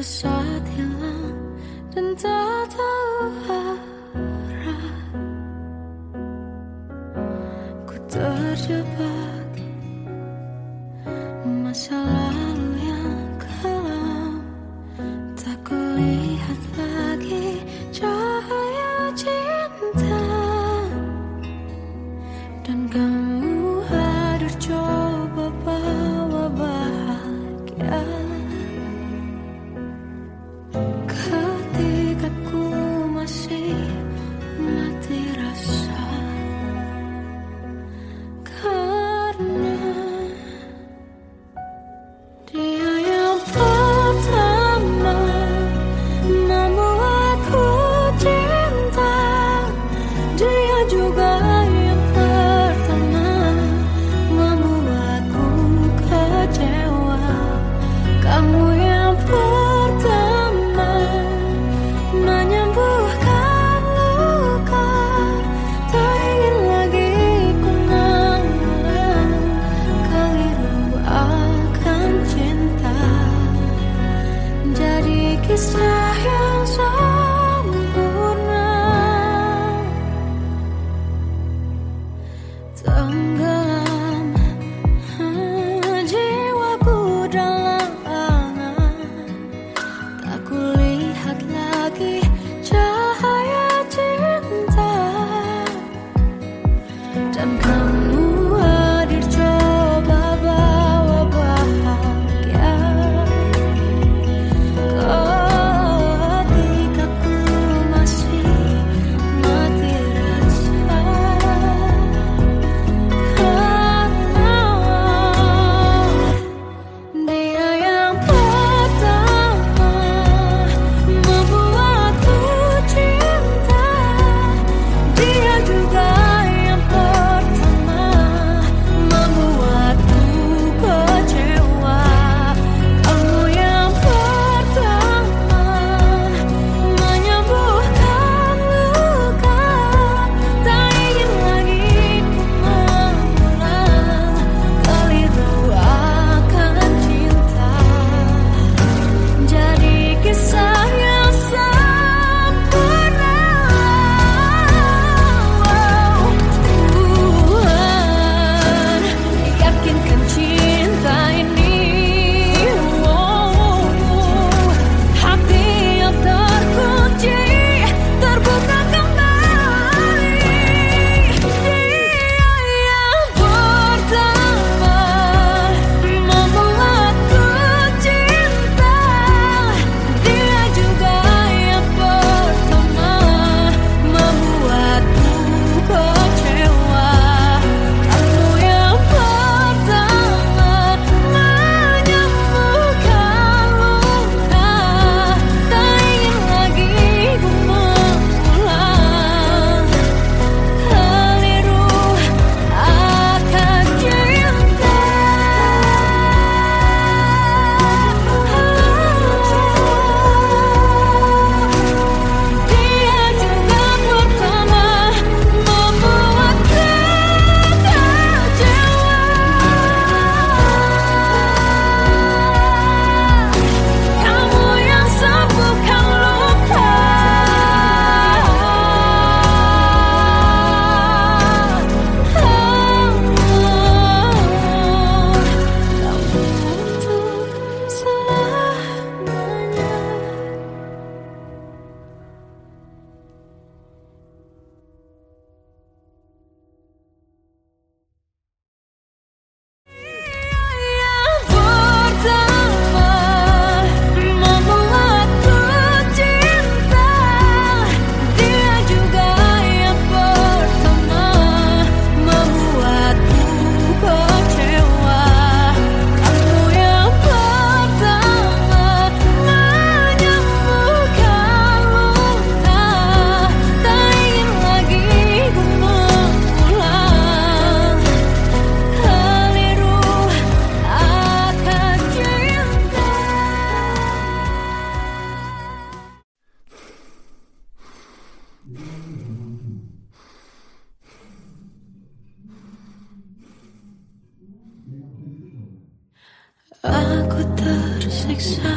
saat hilang dan tak tahu arah. Ku terjebak masa lalu yang kelam, tak kulihat lagi cahaya cinta. Dan kamu hadir coba bawa bahagia. Ketika ku masih mati rasa, karena dia yang pertama membuatku cinta. Dia juga yang pertama membuatku kecewa. Kamu yang pertama menyembuhkan luka. Tak ingin lagi ku mengulang keliru akan cinta. Jadi kisah yang sempurna, tenggelam jiwaku dalam angan. Tak kulihat lagi cahaya cinta. Dan kamu hadir coba bawa bahagia. Ketika ku masih mati rasa, karena dia yang pertama membuatku cinta. Dia juga yang pertama membuatku kecewa. Kamu yang pertama menyembuhkan luka. Tak ingin lagi ku mengulang keliru akan cinta. Jadi kisah yang sempurna. Tuhan yakinkan cinta ini. Hati yang terkunci terbuka kembali. Dia yang pertama membuatku cinta. Dia juga yang pertama membuatku kecewa. Kamu yang pertama menyembuhkan luka. Tak ingin lagi ku mengulang keliru akan cinta. Dia juga pertama membuatku kecewa. Kamu yang sembuhkan luka. Kamu untuk selamanya. Yang pertama membuatku cinta. Dia juga yang pertama membuatku kecewa. Kamu yang pertama menyembuhkan luka. Tak ingin lagi ku mengulang keliru akan cinta. Aku tersiksa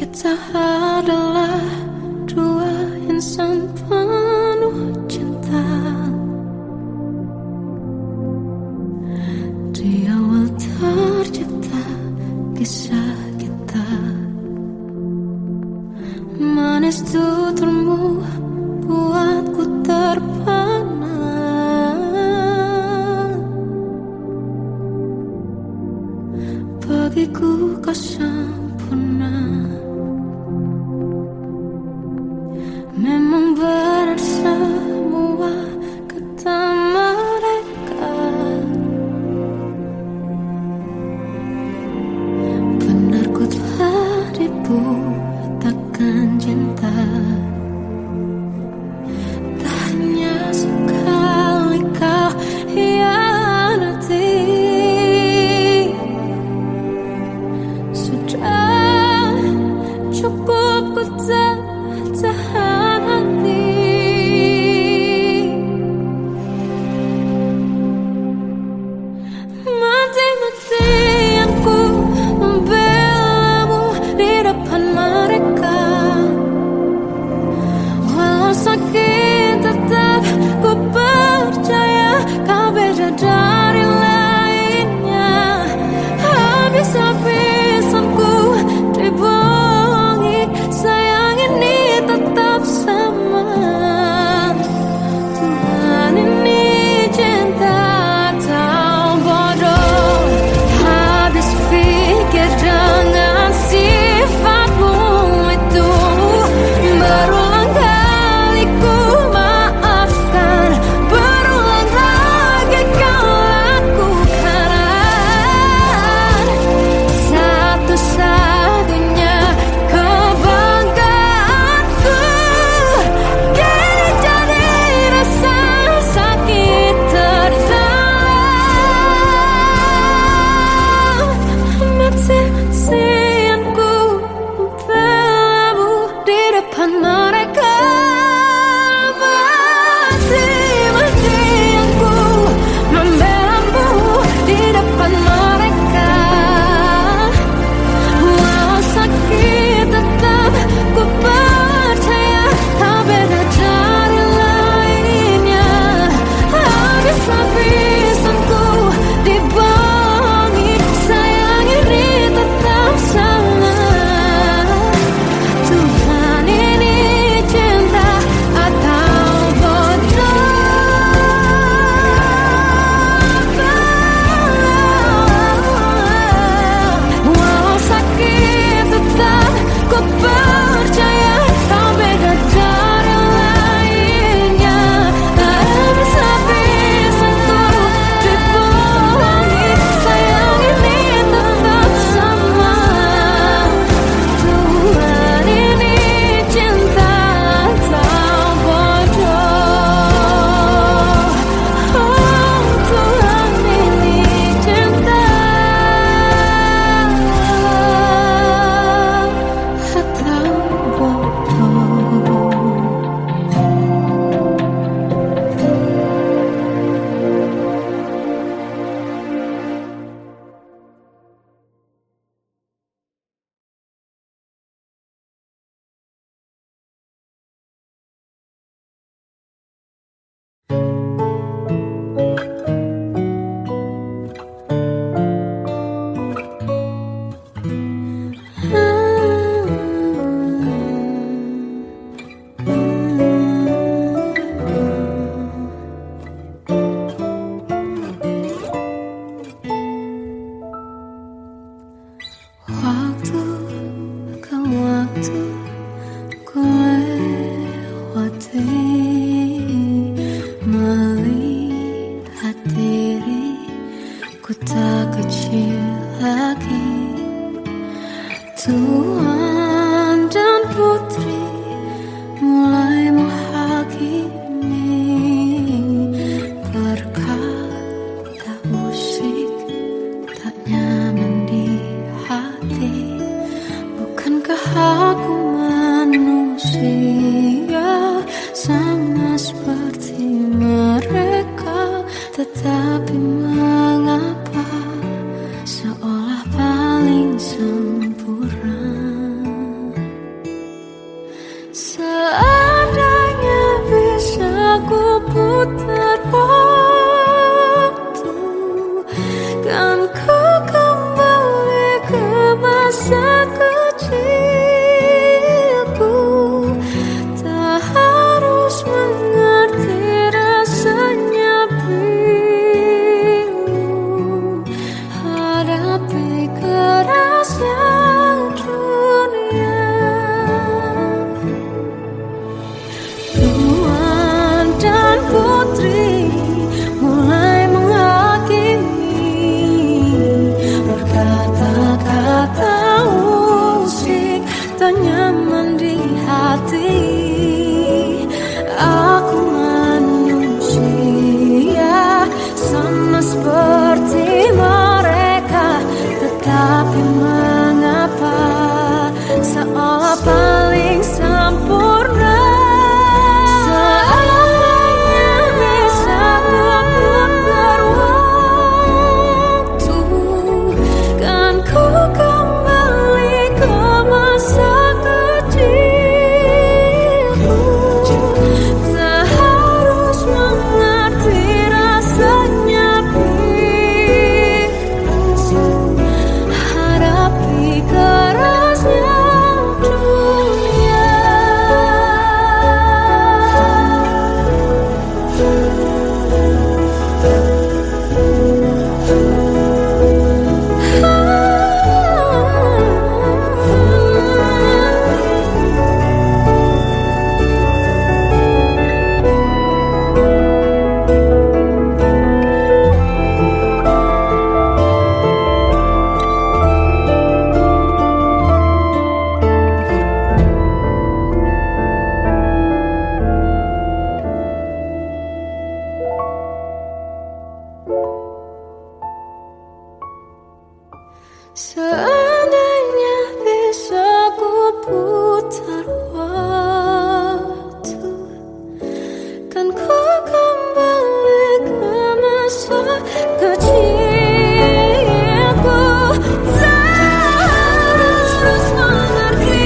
Kita adalah dua insan penuh cinta. Di awal tercipta kisah kita. Manis tuturmu buatku terpana. Bagiku kau sempurna. Memang benar semua kata mereka. Benar ku telah dibutakan cinta. Tak hanya sekali kau hianati. Sudah cukup ku tahan hati. Mati-matian ku membelamu di depan mereka. Walau sakit tetap ku percaya kau beda dari lainnya. Habis-habisan ku dibohongi, sayang ini tetap sama. Tuhan ini cinta atau bodoh. Habis pikir dengan sifatmu itu. Berulang kali ku maafkan, berulang lagi kau lakukan. Satu-satunya kebanggaanku kini jadi rasa sakit terdalam. Mati-matian ku membelamu di depan mereka. Mati-matian ku membelamu di depan mereka. Walau sakit tetap ku percaya kau beda dari lainnya. Habis-habisan ku dibohongi, sayang ini tetap sama. Tuhan ini cinta atau bodoh. Walau sakit tetap ku percaya kau beda dari lainnya. Habis-habisan ku dibohongi, sayang ini tetap sama. Tuhan ini cinta atau bodoh. Oh, Tuhan ini cinta atau bodoh. Waktu ke waktu ku lewati, melihat diri ku tak kecil lagi. Tuan dan putri mulai menghakimi. Berkata musik sempurna. Seandainya bisa ku putar waktu, kan ku kembali ke masa kecilku. Tak harus mengerti rasanya bingung hadapi kerasnya dunia. Tuan dan putri mulai menghakimi, berkata-kata usik tak nyaman di hati. Aku manusia sama seperti mereka, tetapi mengapa seolah paling sempurna. Seandainya bisa ku putar waktu, kan ku kembali ke masa kecilku. Tak harus mengerti rasanya bingung hadapi kerasnya dunia. Seandainya bisa ku putar waktu, kan ku kembali ke masa kecilku. Tak harus mengerti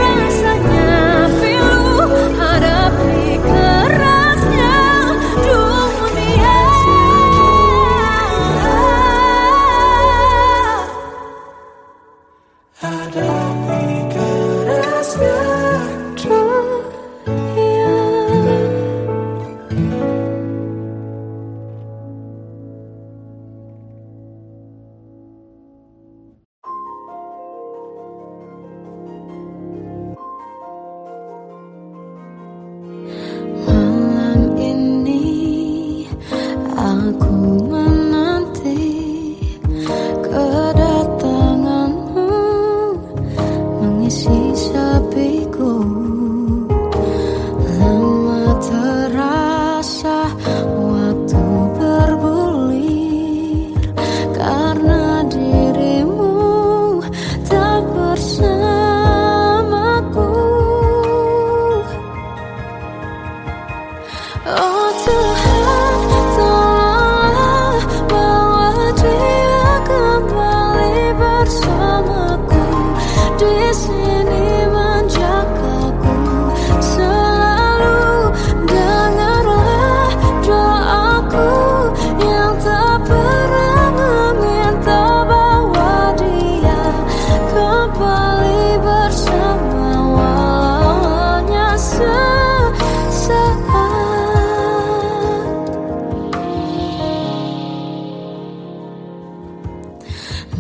rasanya pilu hadapi kerasnya dunia. Hadapi kerasnya dunia. Malam ini aku menanti kedatanganmu, mengisi sepiku. Lama terasa waktu bergulir, karena dirimu tak bersamaku. Oh Tuhan, tolonglah bawa dia kembali bersamaku. Di sini menjagaku selalu. Dengarlah doaku yang tak pernah meminta, bawa dia kembali bersama walau hanya sesaat.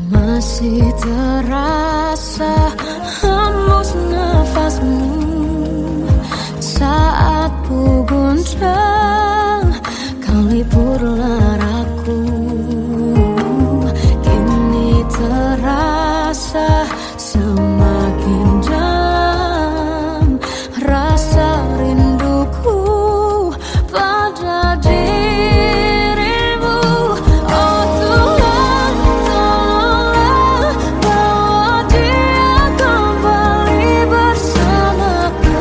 Masih terasa hembus nafasmu saat ku guncang, kau liburlah aku. Kini terasa semakin dalam rasa rinduku pada dirimu. Oh Tuhan, tolonglah bawa dia kembali bersamaku.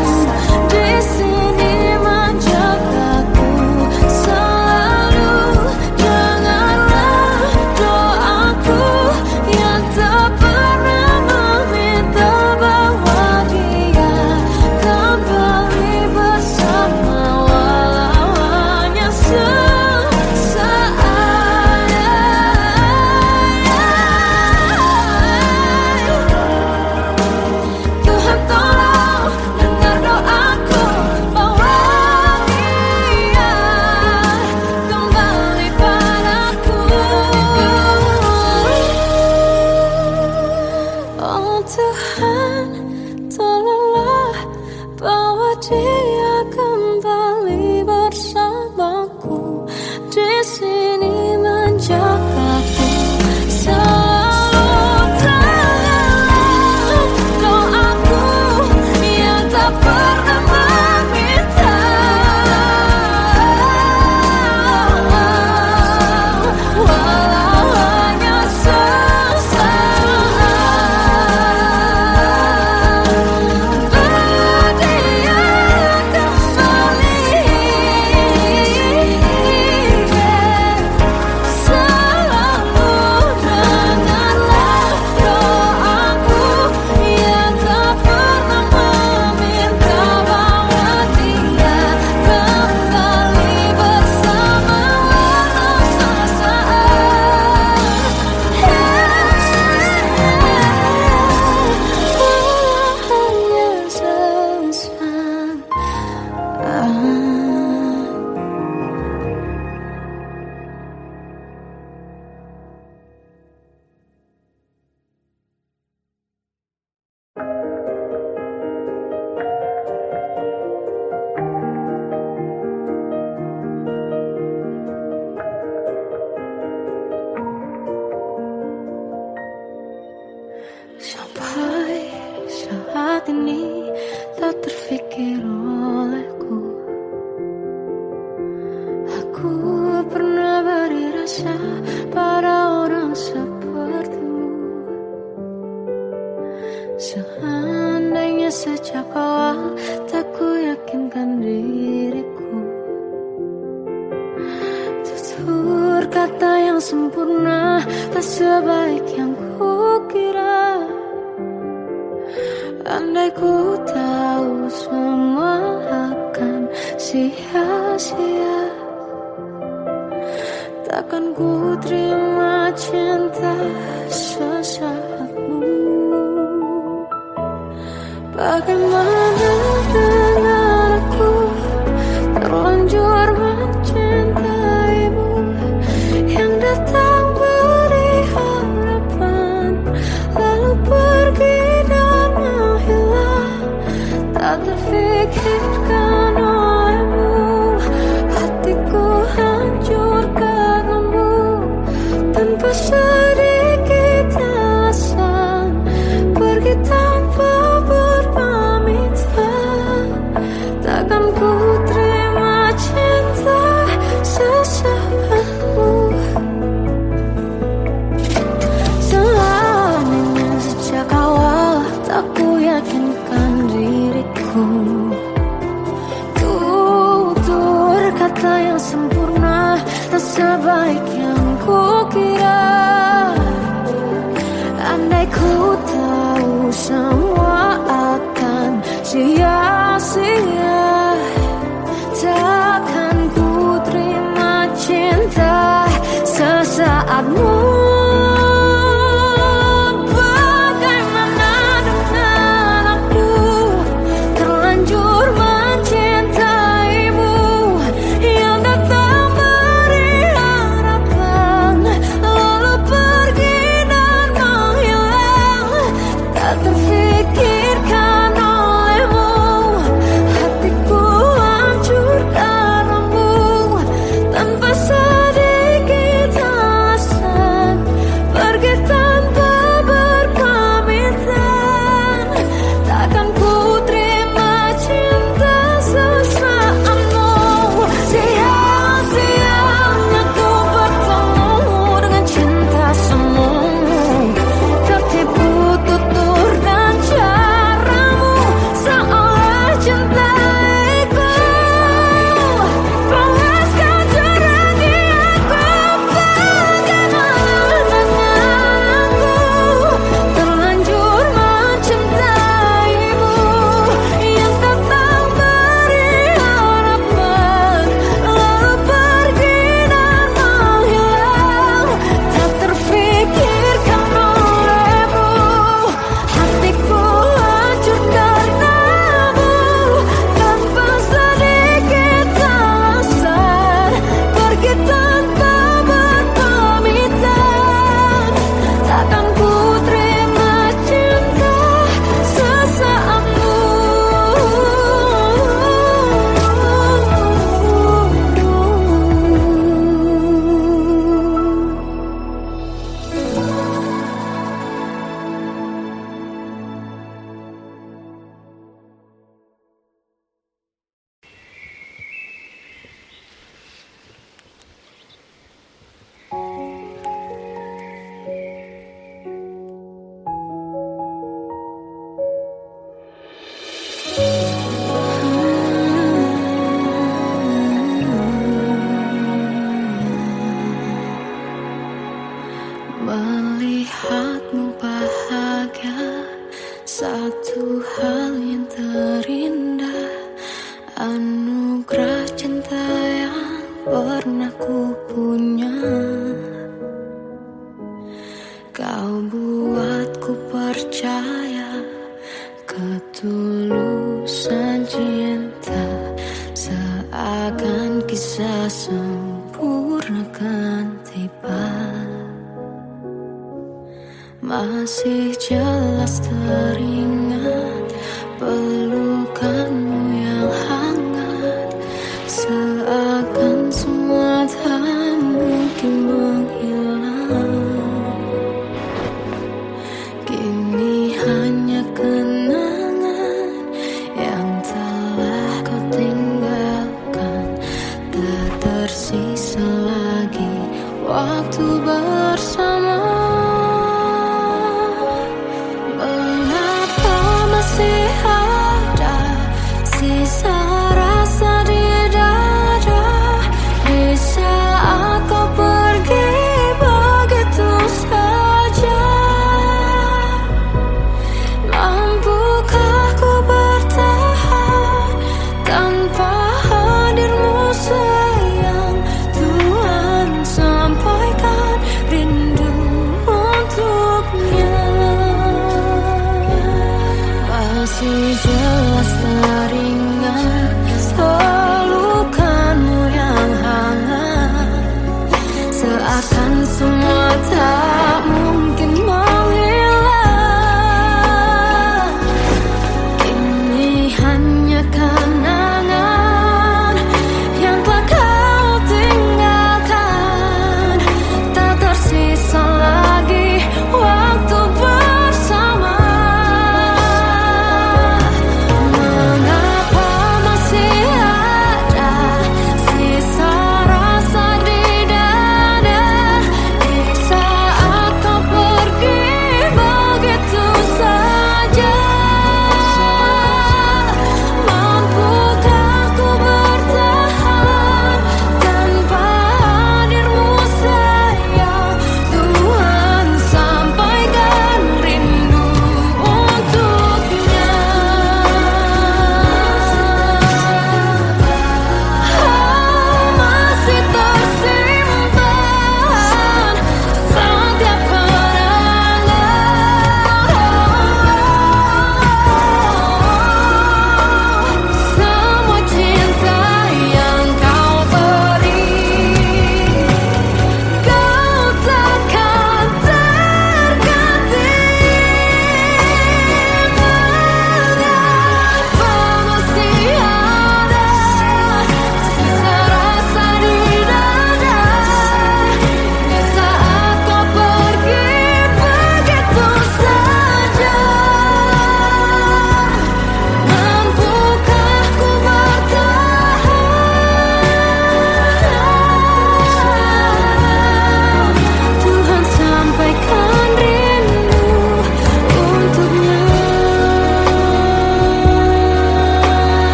Di sini menjagaku tak sebaik yang kukira. Andai ku tahu semua akan sia-sia, takkan ku terima cinta sesaatmu. Bagaimana dengan aku terlanjur mencintaimu, yang datang beri harapan lalu pergi dan menghilang. Tak terfikirkan olehmu, hatiku hancur karenamu. Tanpa sedikit alasan pergi tanpa berpamitan. Takkan ku terima cinta sesaatmu. Selamanya sejak awal tak ku yakinkan diriku. Tutur kata yang sempurna tak sebaik yang kukira. Andai ku tahu semua akan sia-sia, takkan ku terima cinta sesaatmu. Bagaimana dengan aku terlanjur mencintaimu, yang datang beri harapan lalu pergi dan menghilang. Tak terfikirkan olehmu, hatiku hancur karenamu. Tanpa sedikit alasan pergi tanpa berpamitan. Takkan ku terima cinta sesaatmu. Sia-sianya ku bertemu dengan cinta semu, tertipu tutur dan caramu seolah cintaiku. Panaskan jerangi aku. Bagaimana dengan aku terlanjur mencintaimu, yang datang beri harapan lalu pergi dan menghilang. Tak terfikirkan olehmu, hatiku hancur karenamu. Tanpa sedikit alasan pergi tanpa berpamitan. Takkan ku terima cinta sesaatmu. Melihatmu bahagia, satu hal yang terindah, anugerah cinta yang pernah ku punya. Kau buatku percaya ketulusan cinta, seakan kisah sempurna kan tiba. Masih jelas teringat pelukanmu yang hangat, seakan semua tak mungkin menghilang. Kini hanya kenangan yang telah kau tinggalkan, tak tersisa lagi waktu bersama. Mengapa masih ada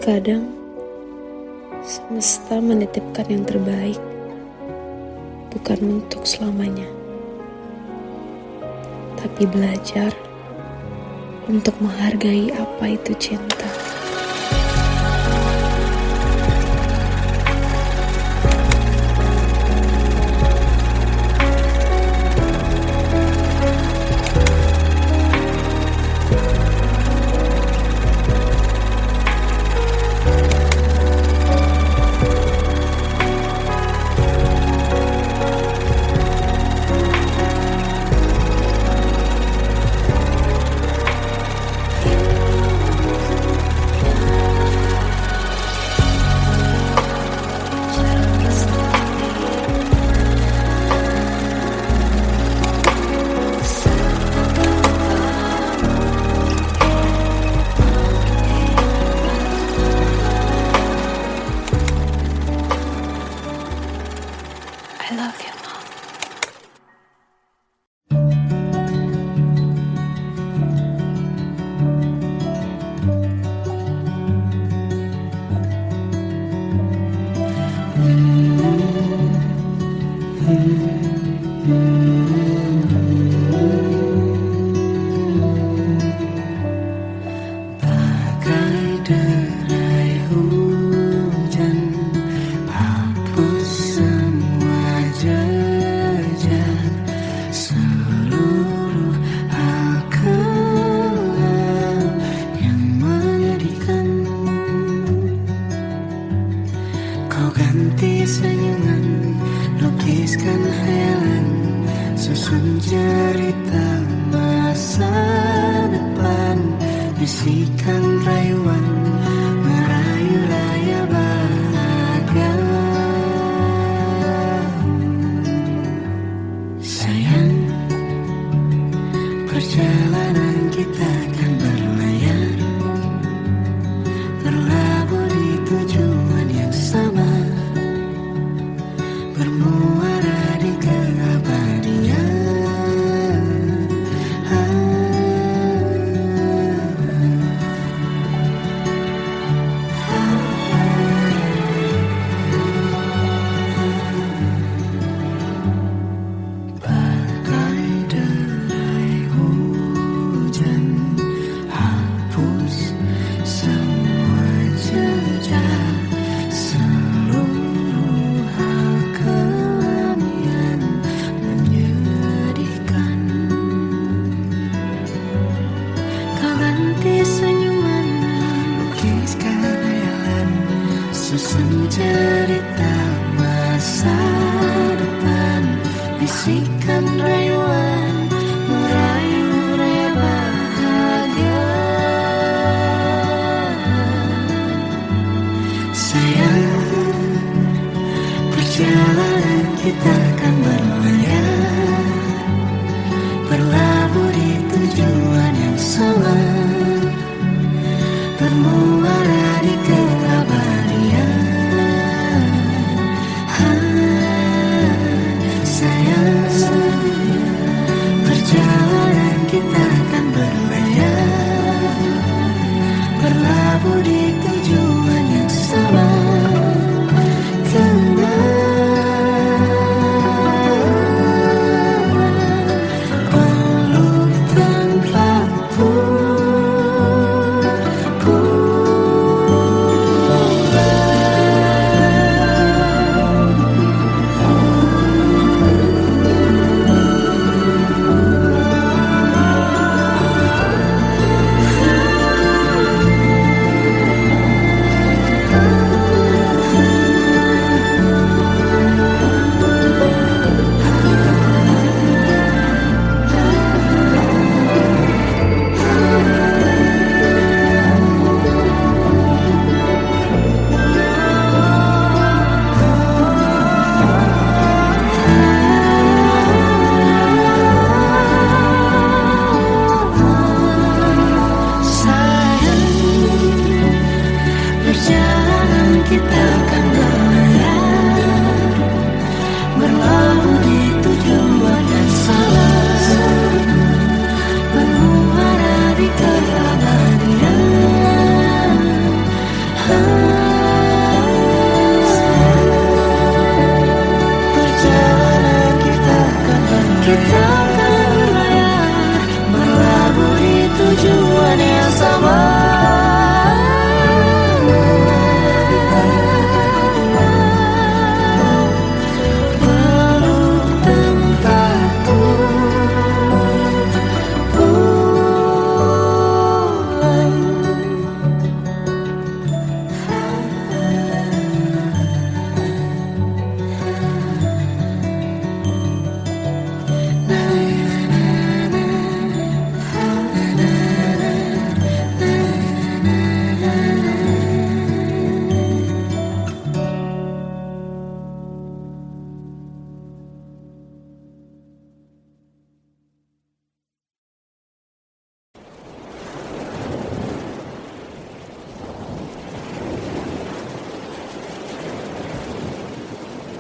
Terkadang semesta menitipkan yang terbaik, bukan untuk selamanya, tapi belajar untuk menghargai apa itu cinta. I love you, Mom. Bagai derai hujan, hapus semua jejak, seluruh hal kelam yang menyedihkan. Kau ganti senyuman, lukiskan hayalan, susun cerita masa depan, bisikan rayuan, merayu raya bahagia. Sayang, perjalanan kita akan berlayar, berlabuh di tujuan yang sama, bermuara di keabadian. Bagai derai hujan, hapus semua jejak, seluruh hal kelam yang menyedihkan. Kau ganti senyuman, lukiskan hayalan, susun cerita masa depan, bisikan rayuan, merayu raya bahagia. Sayang, perjalanan kita akan berlayar, berlabuh di tujuan yang sama, bermuara di keabadian. Sayang, perjalanan kita akan berlayar, berlabuh di tujuan yang sama. Peluk tanpa keabadian.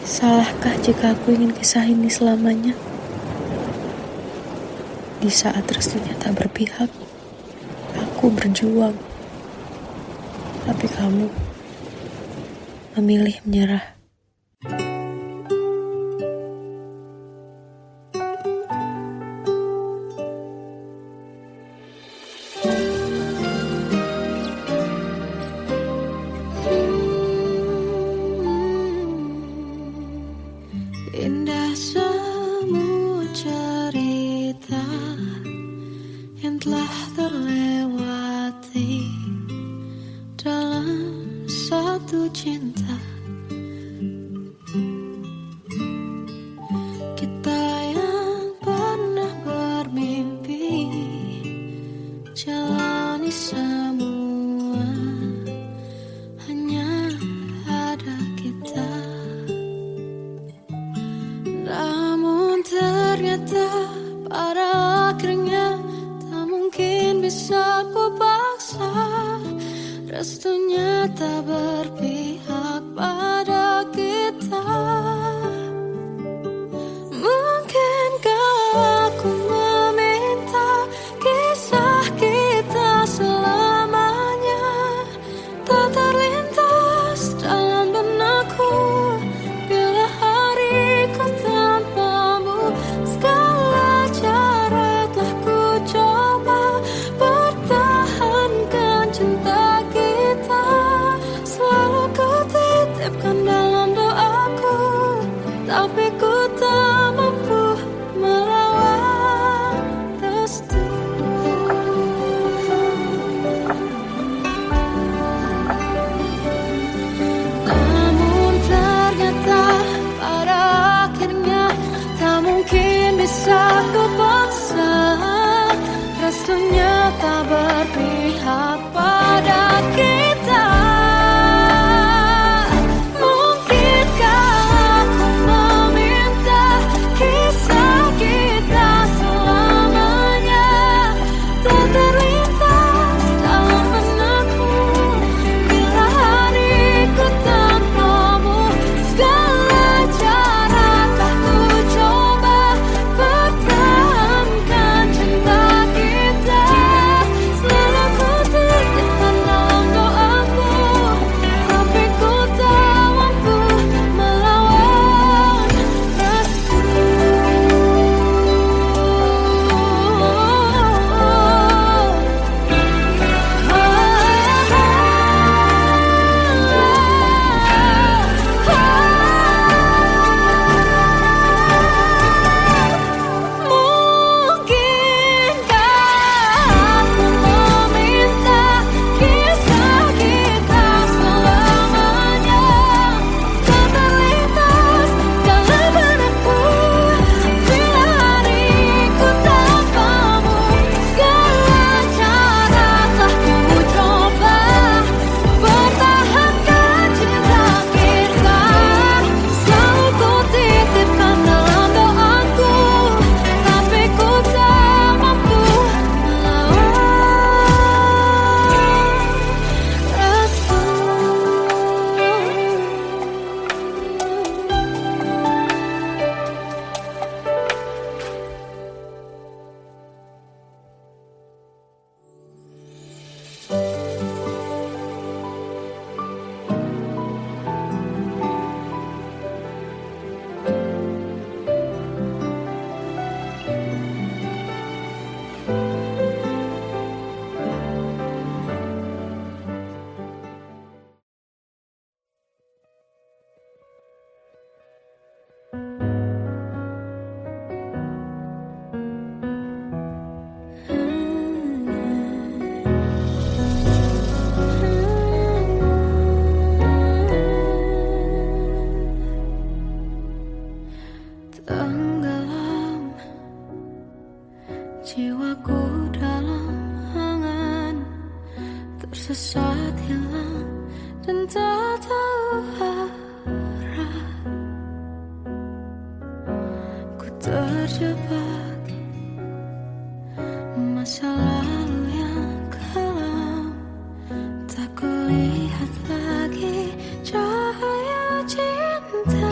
Salahkah jika aku ingin kisah ini selamanya? Di saat restunya tak berpihak, aku berjuang. Tapi kamu memilih menyerah. Indah semua cerita yang telah terlewati dalam satu cinta. Kita yang pernah bermimpi jalani semua, hanya ada kita. Namun ternyata pada akhirnya tak mungkin bisa ku paksa. Restunya tak berpihak pada kita. Mungkinkah aku meminta kisah kita selamanya tak terlintas dalam benakku bila hariku tanpamu. Segala cara telah ku coba pertahankan cinta kita. Selalu ku titipkan dalam doaku, tapi ku tak mampu melawan restu. Namun ternyata pada akhirnya tak mungkin bisa ku paksa. Restunya tak berpihak pada kita. Mungkinkah aku meminta kisah kita selamanya tak terlintas dalam benakku bila hariku tanpamu. Segala cara telah ku coba pertahankan cinta kita. Selalu ku titipkan dalam doaku, tapi ku tak mampu melawan restu. Mungkinkah aku meminta kisah kita selamanya tak terlintas dalam benakku bila hariku tanpamu. Segala cara telah ku coba pertahankan cinta kita. Selalu ku titipkan dalam doaku, tapi ku tak mampu melawan restu. Tenggelam jiwaku dalam angan, tersesat hilang dan tak tahu arah. Ku terjebak masa lalu yang kelam, tak kulihat lagi cahaya cinta.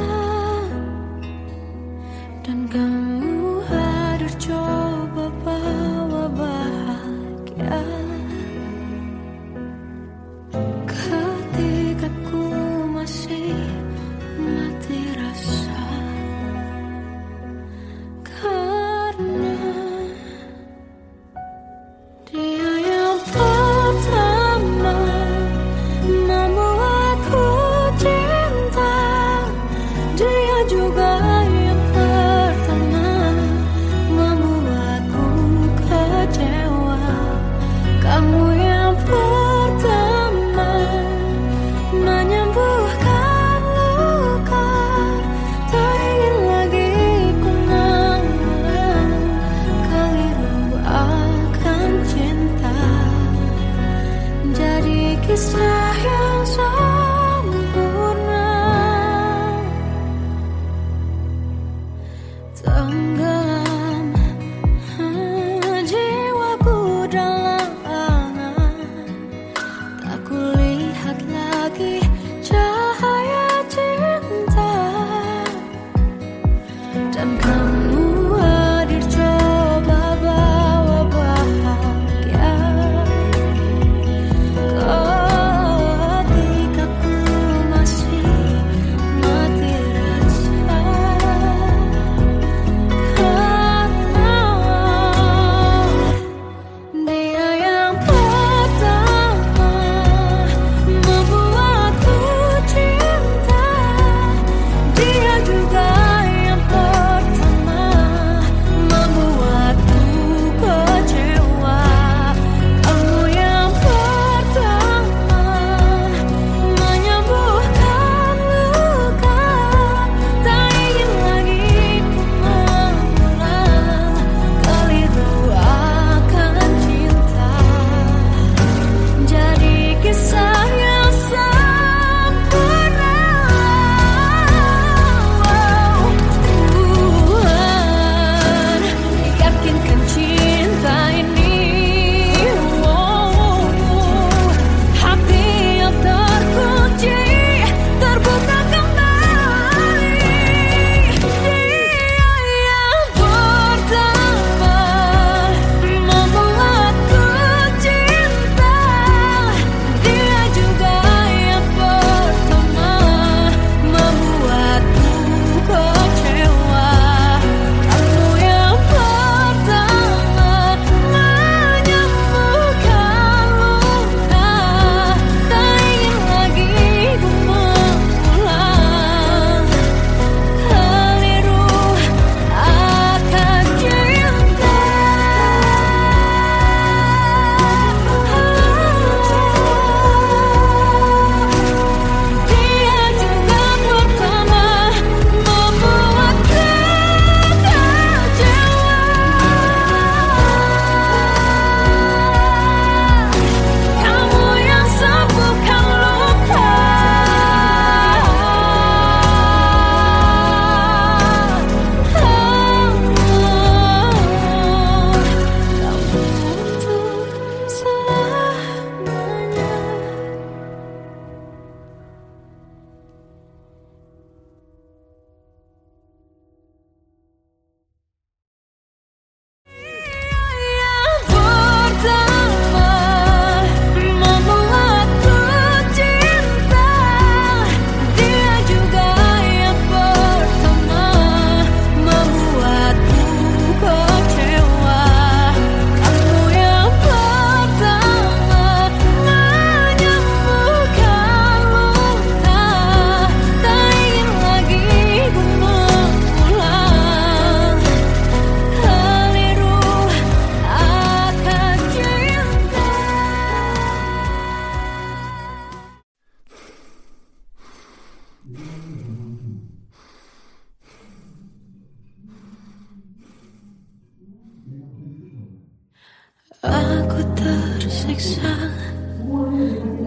tersiksa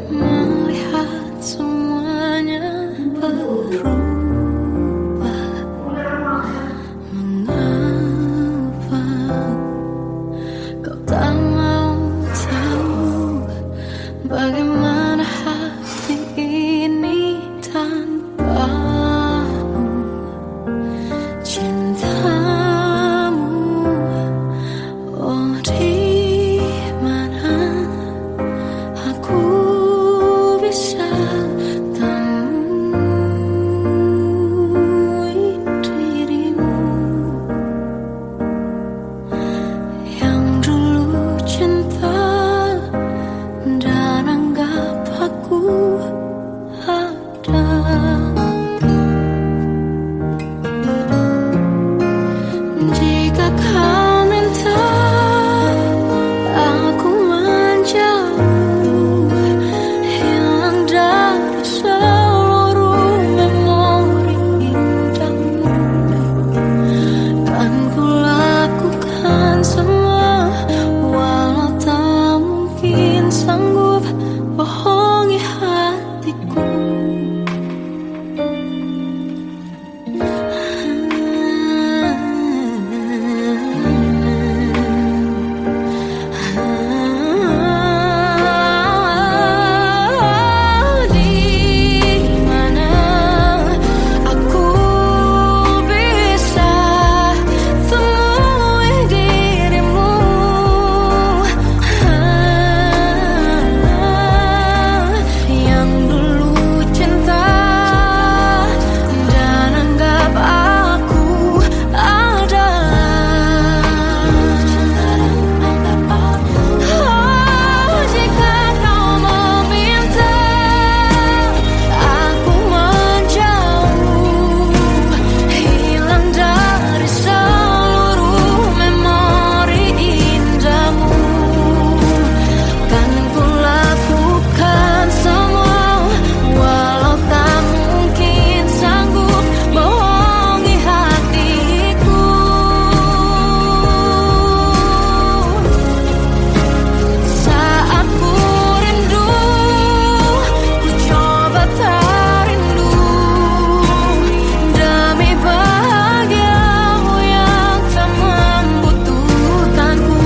melihat semuanya berubah. Mengapa kau tak mau tahu bagaimana hati ini tanpamu? Cintamu, oh di mana aku bisa temui dirimu yang dulu cinta dan anggap aku ada. Jika kau minta aku menjauh, hilang dari seluruh memori indahmu, kan ku lakukan semua, walau tak mungkin sanggup bohongi hatiku. Di mana aku bisa temui dirimu yang dulu cinta dan anggap aku ada. Oh, jika kau meminta aku menjauh, hilang dari seluruh memori indahmu, kan ku lakukan semua, walau tak mungkin sanggup bohongi hatiku. Saat ku rindu, ku coba tak rindu, demi bahagiamu yang tak membutuhkanku.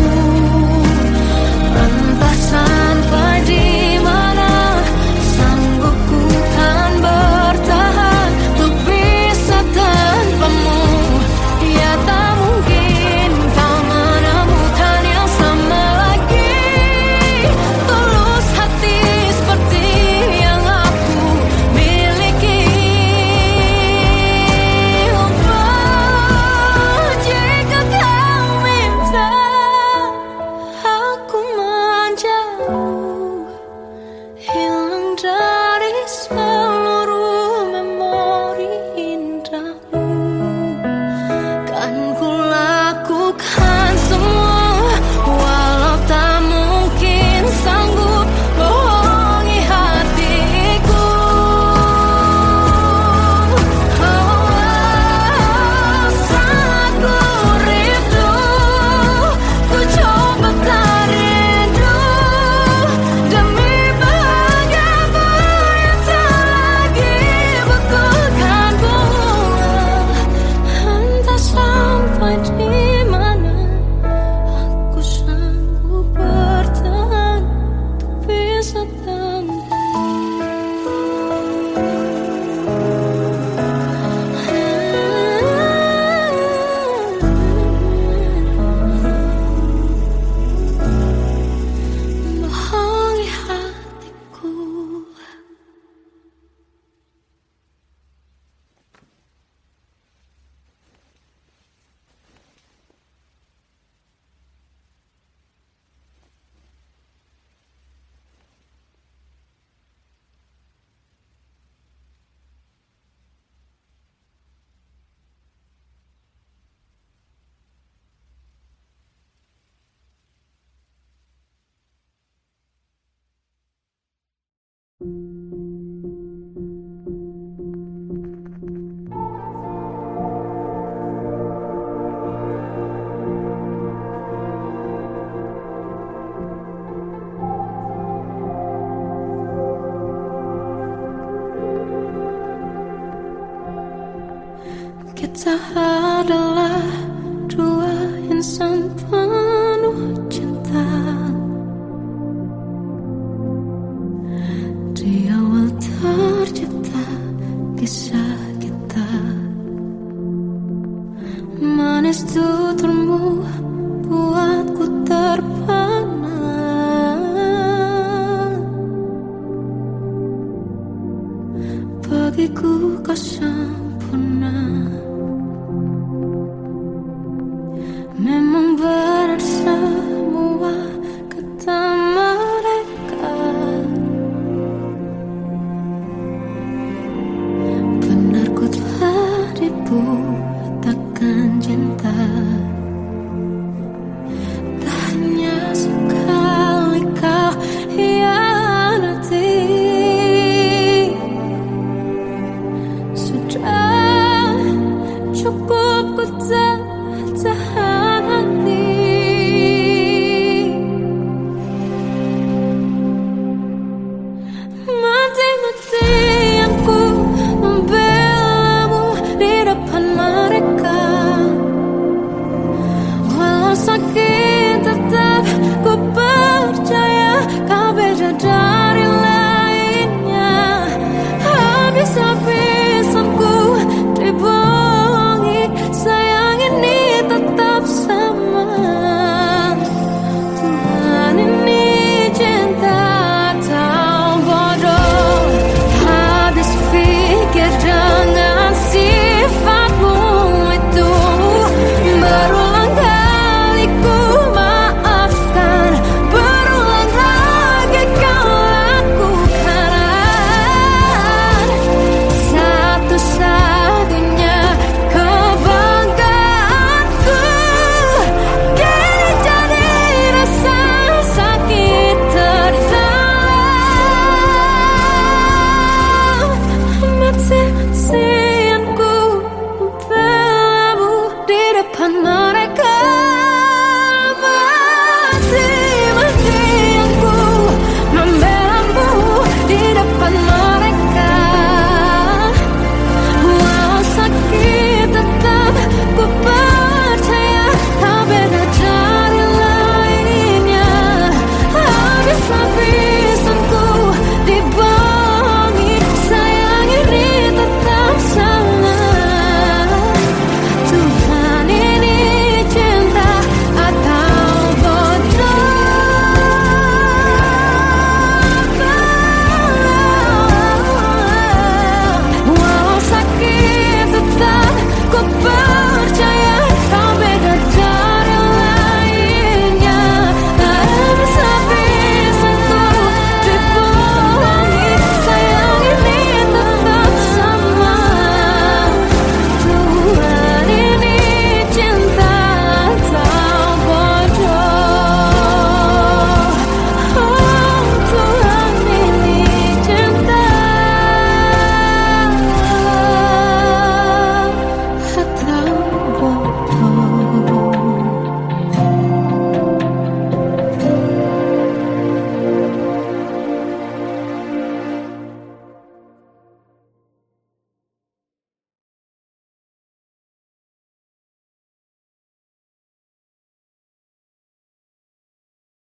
Entah sampai di mana sanggup ku kan bertahan untuk bisa tanpamu. Ya tak mungkin kau menemukan yang sama lagi, tulus hati seperti yang aku miliki. Oh, jika kau minta aku menjauh, hilang dari seluruh memori indahmu, kan ku lakukan semua, walau tak mungkin sanggup bohongi hatiku. Saat ku rindu, ku coba tak rindu, demi bahagiamu yang tak lagi butuhkanku. Entah sampai di mana aku sanggup bertahan untuk bisa bohongi hatiku. Kita adalah dua insan penuh cinta. Di awal tercipta kisah kita, manis tuturmu buatku terpana. Bagiku kau sempurna. Memang